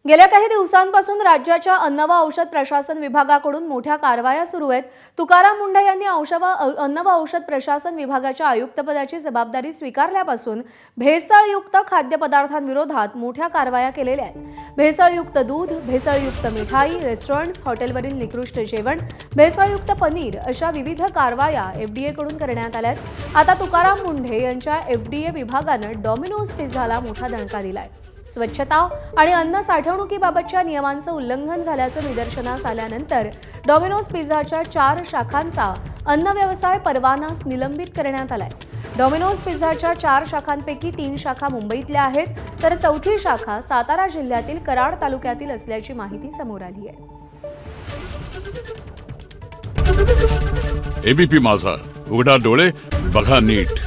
गेल्या काही दिवसांपासून राज्याच्या अन्न व औषध प्रशासन विभागाकडून मोठ्या कारवाया सुरू आहेत। तुकाराम मुंढे यांनी अन्न व औषध प्रशासन विभागाच्या आयुक्तपदाची जबाबदारी स्वीकारल्यापासून भेसळयुक्त खाद्यपदार्थांविरोधात मोठ्या कारवाया केलेल्या आहेत। भेसळयुक्त दूध, भेसळयुक्त मिठाई, रेस्टॉरंट्स, हॉटेलवरील निकृष्ट जेवण, भेसळयुक्त पनीर अशा विविध कारवाया एफडीए कडून करण्यात आल्या आहेत। आता तुकाराम मुंढे यांच्या एफडीए विभागानं डॉमिनोज पिझ्झाला मोठा दणका दिलाय। स्वच्छता आणि अन्न साठवणुकीबाबतच्या नियमांचं उल्लंघन झाल्याचं निदर्शनास आल्यानंतर डॉमिनोज पिझ्झाच्या 4 शाखांचा अन्न व्यवसाय परवाना निलंबित करण्यात आलाय। डॉमिनोज पिझ्झाच्या 4 शाखांपैकी 3 शाखा मुंबईतल्या आहेत, तर 4थी शाखा सातारा जिल्ह्यातील कराड तालुक्यातील असल्याची माहिती समोर आली आहे। एबीपी माझा, उघडा डोळे बघा नीट।